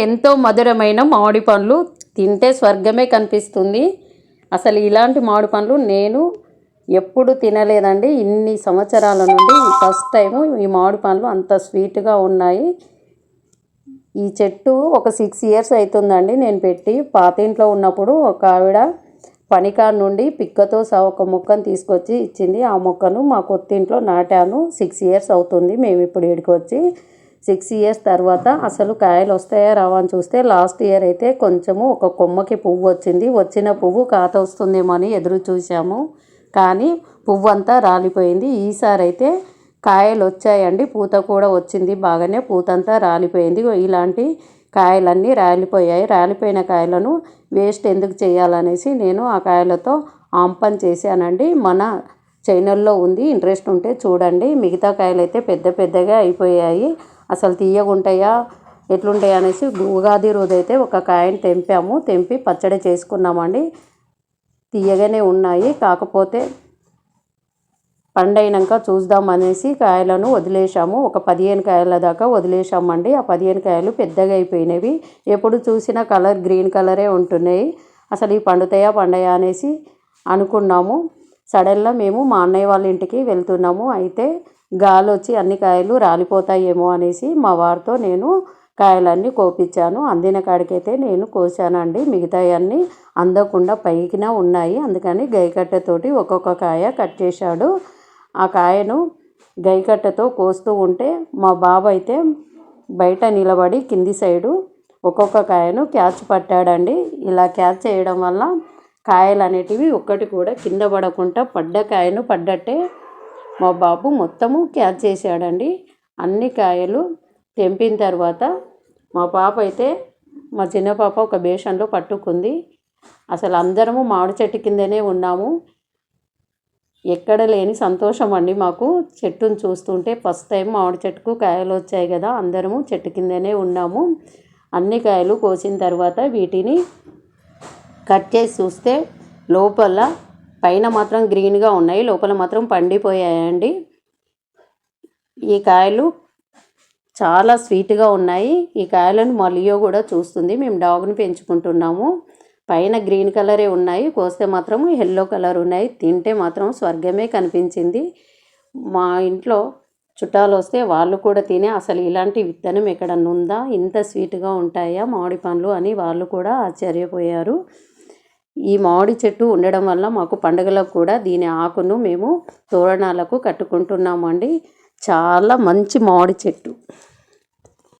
ఎంతో మధురమైన మామిడి పండ్లు తింటే స్వర్గమే కనిపిస్తుంది. అసలు ఇలాంటి మామిడి పండ్లు నేను ఎప్పుడు తినలేదండి. ఇన్ని సంవత్సరాల నుండి ఫస్ట్ టైము ఈ మామిడి పండ్లు అంత స్వీట్గా ఉన్నాయి. ఈ చెట్టు ఒక 6 ఇయర్స్ అవుతుందండి నేను పెట్టి. పాత ఇంట్లో ఉన్నప్పుడు ఒక ఆవిడ పనికాడ నుండి పిక్కతో ఒక మొక్కను తీసుకొచ్చి ఇచ్చింది. ఆ మొక్కను మా కొత్త ఇంట్లో నాటాను. 6 ఇయర్స్ అవుతుంది మేము ఇప్పుడు ఇక్కడికి వచ్చి. 6 ఇయర్స్ తర్వాత అసలు కాయలు వస్తాయా రావా అని చూస్తే లాస్ట్ ఇయర్ అయితే కొంచెము ఒక కొమ్మకి పువ్వు వచ్చింది. వచ్చిన పువ్వు కాత వస్తుందేమో అని ఎదురు చూసాము, కానీ పువ్వు అంతా రాలిపోయింది. ఈసారి అయితే కాయలు వచ్చాయండి, పూత కూడా వచ్చింది బాగానే, పూత అంతా రాలిపోయింది. ఇలాంటి కాయలన్నీ రాలిపోయాయి. రాలిపోయిన కాయలను వేస్ట్ ఎందుకు చేయాలనేసి నేను ఆ కాయలతో ఆంపన్ చేశానండి. మన ఛానల్లో ఉంది, ఇంట్రెస్ట్ ఉంటే చూడండి. మిగతా కాయలు అయితే పెద్ద పెద్దగా అయిపోయాయి. అసలు తీయగుంటాయా ఎట్లుంటాయా అనేసి ఉగాది రోజు అయితే ఒక కాయను తెంపాము. తెంపి పచ్చడి చేసుకున్నామండి. తీయగానే ఉన్నాయి, కాకపోతే పండైనాక చూద్దామనేసి కాయలను వదిలేసాము. ఒక 15 కాయల దాకా వదిలేసామండి. ఆ 15 కాయలు పెద్దగా అయిపోయినవి. ఎప్పుడు చూసినా కలర్ గ్రీన్ కలరే ఉంటున్నాయి. అసలు ఈ పండుతాయా పండయా అనేసి అనుకున్నాము. సడన్గా మేము మా అన్నయ్య వాళ్ళ ఇంటికి వెళ్తున్నాము. అయితే గాలి వచ్చి అన్ని కాయలు రాలిపోతాయేమో అనేసి మా వారితో నేను కాయలన్నీ కోపించాను. అందిన కాడికైతే నేను కోసానండి. మిగతాయన్నీ అందకుండా పైకిన ఉన్నాయి. అందుకని గైకట్టెతోటి ఒక్కొక్క కాయ కట్ చేశాడు. ఆ కాయను గైకట్టెతో కోస్తూ ఉంటే మా బాబు అయితే బయట నిలబడి కింది సైడు ఒక్కొక్క కాయను క్యాచ్ పట్టాడండి. ఇలా క్యాచ్ చేయడం వల్ల కాయలు అనేటివి ఒక్కటి కూడా కింద పడకుండా పడ్డ కాయను పడ్డట్టే మా బాబు మొత్తము క్యాచ్ చేశాడండి. అన్ని కాయలు తెంపిన తర్వాత మా పాప అయితే, మా చిన్న పాప ఒక బేషన్లో పట్టుకుంది. అసలు అందరము మామిడి చెట్టు కిందనే ఉన్నాము. ఎక్కడ లేని సంతోషం అండి మాకు చెట్టును చూస్తుంటే. ఫస్ట్ టైం మామిడి చెట్టుకు కాయలు వచ్చాయి కదా, అందరము చెట్టు కిందనే ఉన్నాము. అన్ని కాయలు కోసిన తర్వాత వీటిని కట్ చేసి చూస్తే లోపల పైన మాత్రం గ్రీన్గా ఉన్నాయి, లోపల మాత్రం పండిపోయాయండి. ఈ కాయలు చాలా స్వీట్గా ఉన్నాయి. ఈ కాయలను మా లియో కూడా చూస్తుంది. మేము డాగ్ని పెంచుకుంటున్నాము. పైన గ్రీన్ కలరే ఉన్నాయి, కోస్తే మాత్రం ఎల్లో కలర్ ఉన్నాయి. తింటే మాత్రం స్వర్గమే కనిపించింది. మా ఇంట్లో చుట్టాలు వస్తే వాళ్ళు కూడా తినే అసలు ఇలాంటి విత్తనం ఎక్కడన్నా ఉందా, ఇంత స్వీట్గా ఉంటాయా మామిడి పండ్లు అని వాళ్ళు కూడా ఆశ్చర్యపోయారు. ఈ మామిడి చెట్టు ఉండడం వల్ల మాకు పండుగలకు కూడా దీని ఆకును మేము తోరణాలకు కట్టుకుంటున్నామండి. చాలా మంచి మామిడి చెట్టు.